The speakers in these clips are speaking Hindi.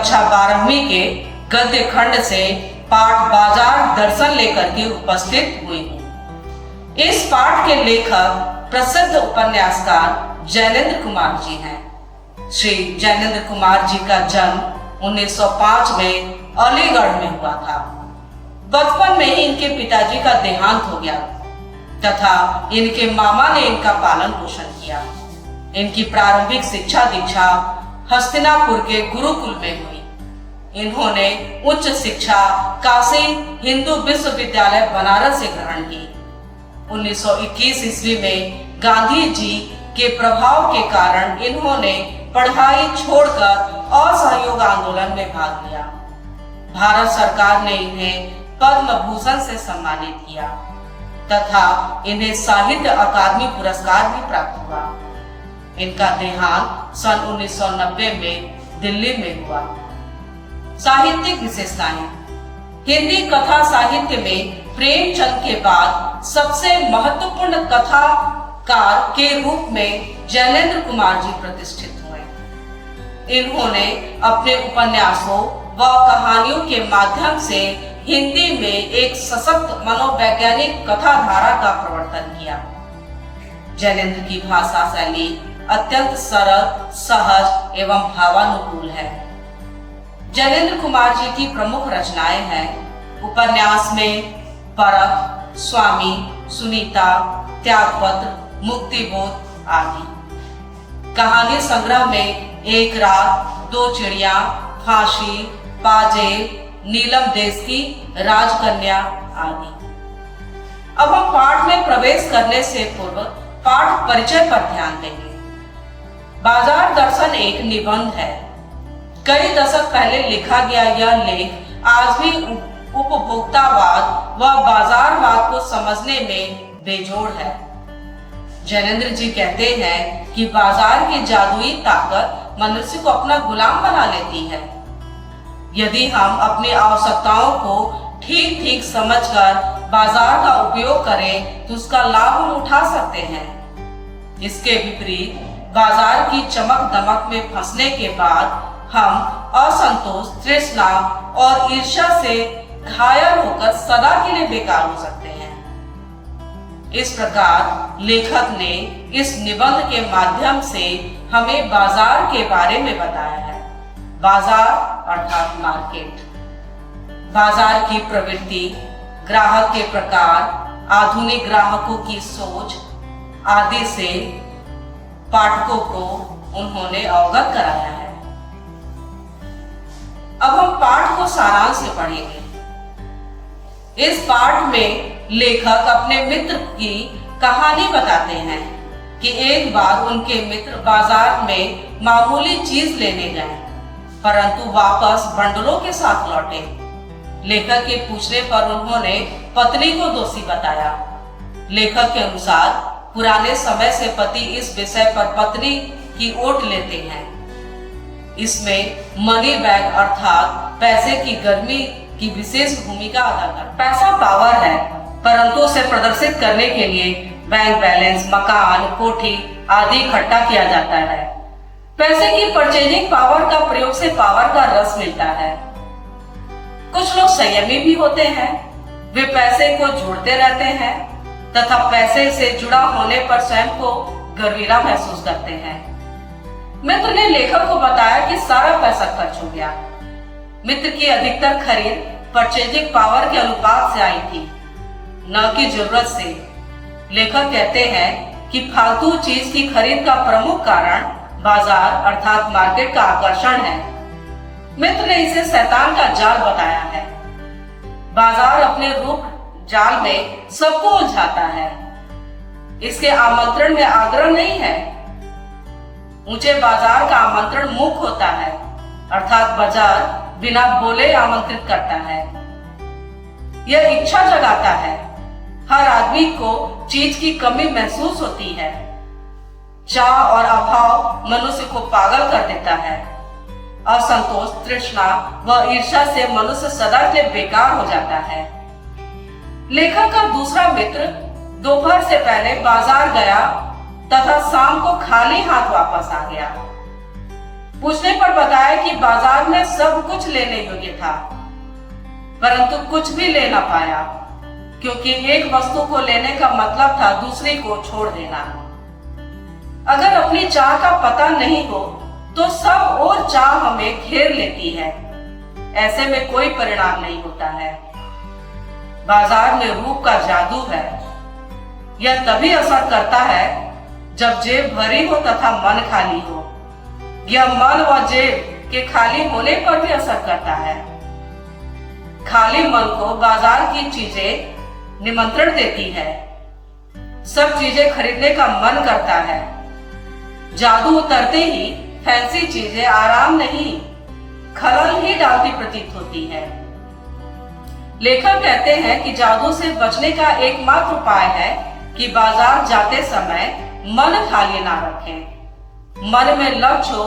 कक्षा 12वीं के गद्य खंड से पाठ बाजार दर्शन लेकर के उपस्थित हुई हूँ। इस पाठ के लेखक प्रसिद्ध उपन्यासकार जैनेंद्र कुमार जी हैं। श्री जैनेंद्र कुमार जी का जन्म 1905 में अलीगढ़ में हुआ था। बचपन में ही इनके पिताजी का देहांत हो गया तथा इनके मामा ने इनका पालन पोषण किया। इनकी प्रारंभिक शिक्षा दीक्षा हस्तिनापुर के गुरुकुल में हुई। इन्होंने उच्च शिक्षा काशी हिंदू विश्वविद्यालय बनारस से ग्रहण की। 1921 ईस्वी में गांधी जी के प्रभाव के कारण इन्होंने पढ़ाई छोड़कर असहयोग आंदोलन में भाग लिया। भारत सरकार ने इन्हें पद्म भूषण से सम्मानित किया तथा इन्हें साहित्य अकादमी पुरस्कार भी प्राप्त हुआ। इनका देहांत सन 1990 में दिल्ली में हुआ। साहित्यिक विशेषताएं। हिंदी कथा साहित्य में प्रेमचंद के बाद सबसे महत्वपूर्ण कथाकार के रूप में जैनेंद्र कुमार जी प्रतिष्ठित हुए। इन्होंने अपने उपन्यासों व कहानियों के माध्यम से हिंदी में एक सशक्त मनोवैज्ञानिक कथा धारा का प्रवर्तन किया। जैनेंद्र की भाषा शैली अत्यंत सरल, सहज एवं भावानुकूल है। जैनेंद्र कुमार जी की प्रमुख रचनाएं हैं उपन्यास में परख, स्वामी, सुनीता, त्यागपत्र, मुक्तिबोध आदि। कहानी संग्रह में एक रात, दो चिड़िया, फांसी, पाजेब, नीलम देश की राजकन्या आदि। अब हम पाठ में प्रवेश करने से पूर्व पाठ परिचय पर ध्यान देंगे। बाजार दर्शन एक निबंध है। कई दशक पहले लिखा गया यह लेख आज भी उपभोक्तावाद व बाजारवाद को समझने में बेजोड़ है। जैनेंद्र जी कहते हैं कि बाजार की जादुई ताकत मनुष्य को अपना गुलाम बना लेती है। यदि हम अपनी आवश्यकताओं को ठीक ठीक समझकर बाजार का उपयोग करें तो उसका लाभ हम उठा सकते हैं। इसके विपरीत बाजार की चमक दमक में फंसने के बाद हम असंतोष, तृष्णा और ईर्ष्या से घायल होकर सदा के लिए बेकार हो सकते हैं। इस प्रकार लेखक ने इस निबंध के माध्यम से हमें बाजार के बारे में बताया है। बाजार अर्थात मार्केट, बाजार की प्रवृत्ति, ग्राहक के प्रकार, आधुनिक ग्राहकों की सोच आदि से पाठकों को उन्होंने अवगत कराया है। अब हम पाठ को सारांश से पढ़ेंगे। इस पाठ में लेखक अपने मित्र की कहानी बताते हैं कि एक बार उनके मित्र बाजार में मामूली चीज लेने गए परंतु वापस बंडलों के साथ लौटे। लेखक के पूछने पर उन्होंने पत्नी को दोषी बताया। लेखक के अनुसार पुराने समय से पति इस विषय पर पत्नी की ओट लेते हैं। इसमें मनी बैग अर्थात पैसे की गर्मी की विशेष भूमिका अदा करता है। पैसा पावर है परंतु उसे प्रदर्शित करने के लिए बैंक बैलेंस, मकान, कोठी आदि इकट्ठा किया जाता है। पैसे की परचेजिंग पावर का प्रयोग से पावर का रस मिलता है। कुछ लोग संयमी भी होते हैं। वे पैसे को जोड़ते रहते हैं तथा पैसे से जुड़ा होने पर स्वयं को गर्विला महसूस करते हैं। मित्र ने लेखक को बताया कि सारा पैसा खर्च हो गया। मित्र की अधिकतर खरीद परचेजिंग पावर के अनुपात से आई थी, न कि जरूरत से। लेखक कहते हैं कि फालतू चीज की खरीद का प्रमुख कारण बाजार अर्थात मार्केट का आकर्षण है। मित्र ने इसे शैतान का जाल बताया है। बाजार अपने रूप जाल में सबको उलझाता है। इसके आमंत्रण में आग्रह नहीं है। ऊंचे बाजार का आमंत्रण मुख होता है अर्थात बाजार बिना बोले आमंत्रित करता है। यह इच्छा जगाता है। हर आदमी को चीज की कमी महसूस होती है। चाह और अभाव मनुष्य को पागल कर देता है। असंतोष, तृष्णा व ईर्ष्या से मनुष्य सदा के लिए बेकार हो जाता है। लेखक का दूसरा मित्र दोपहर से पहले बाजार गया तथा शाम को खाली हाथ वापस आ गया। पूछने पर बताया कि बाजार में सब कुछ लेने योग्य था, परंतु कुछ भी ले ना पाया, क्योंकि एक वस्तु को लेने का मतलब था दूसरी को छोड़ देना। अगर अपनी चाह का पता नहीं हो तो सब और चाह हमें घेर लेती है। ऐसे में कोई परिणाम नहीं होता है। बाजार में रूप का जादू है। यह तभी असर करता है जब जेब भरी हो तथा मन खाली हो। यह मन व जेब के खाली होने पर भी असर करता है। खाली मन को बाजार की चीजें निमंत्रण देती है। सब चीजें खरीदने का मन करता है। जादू उतरते ही फैंसी चीजें आराम नहीं, खलल ही डालती प्रतीत होती है। लेखक कहते हैं कि जादू से बचने का एकमात्र उपाय है कि बाजार जाते समय मन खाली ना रखें। मन में लक्ष्य हो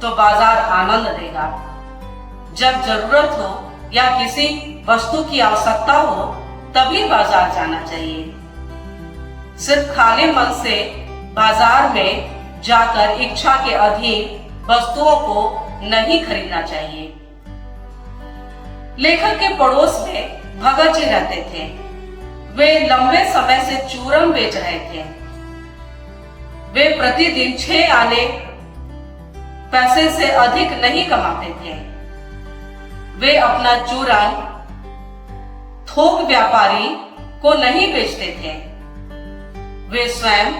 तो बाजार आनंद देगा। जब जरूरत हो या किसी वस्तु की आवश्यकता हो तभी बाजार जाना चाहिए। सिर्फ खाली मन से बाजार में जाकर इच्छा के अधीन वस्तुओं को नहीं खरीदना चाहिए। लेखक के पड़ोस में भगत जी रहते थे। वे लंबे समय से चूरन बेच रहे थे। वे प्रतिदिन 6 आने पैसे से अधिक नहीं कमाते थे। वे अपना चूरन थोक व्यापारी को नहीं बेचते थे। वे स्वयं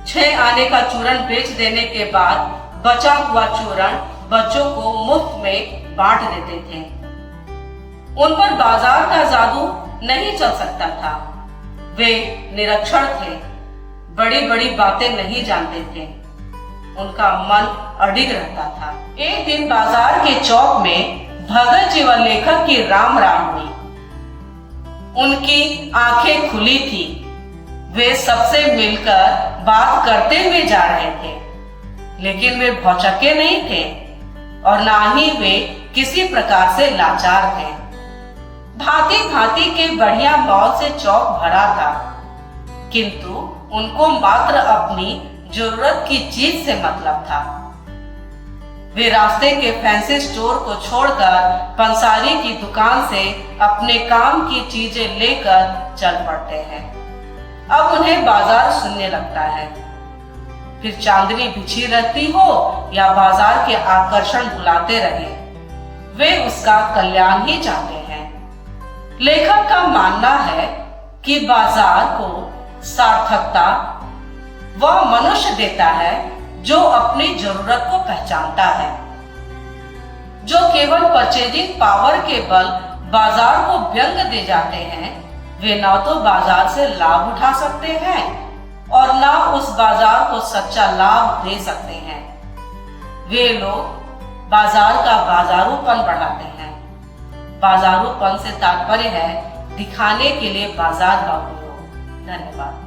6 आने का चूरन बेच देने के बाद बचा हुआ चूरन बच्चों को मुफ्त में बांट देते थे। उन पर बाजार का जादू नहीं चल सकता था। वे निरक्षर थे, बड़ी बड़ी बातें नहीं जानते थे। उनका मन अडिग रहता था। एक दिन बाजार के चौक में भगत जी व लेखक की राम राम हुई। उनकी आंखें खुली थी। वे सबसे मिलकर बात करते हुए जा रहे थे, लेकिन वे भौचक्के नहीं थे और ना ही वे किसी प्रकार से लाचार थे। भांति भांति के बढ़िया मॉल से चौक भरा था, किंतु उनको मात्र अपनी जरूरत की चीज से मतलब था। वे रास्ते के फैंसी स्टोर को छोड़कर पंसारी की दुकान से अपने काम की चीजें लेकर चल पड़ते हैं। अब उन्हें बाजार सुनने लगता है। फिर चांदनी बिछी रहती हो या बाजार के आकर्षण बुलाते रहे, वे उसका कल्याण ही चाहते हैं। लेखक का मानना है कि बाजार को सार्थकता वह मनुष्य देता है जो अपनी जरूरत को पहचानता है। जो केवल परचेजिंग पावर के बल बाजार को व्यंग दे जाते हैं, वे ना तो बाजार से लाभ उठा सकते हैं और ना उस बाजार को सच्चा लाभ दे सकते हैं। वे लोग बाजार का बाजारूपन बढ़ाते हैं। बाजारूपन से तात्पर्य है दिखाने के लिए बाजार का उपयोग। धन्यवाद।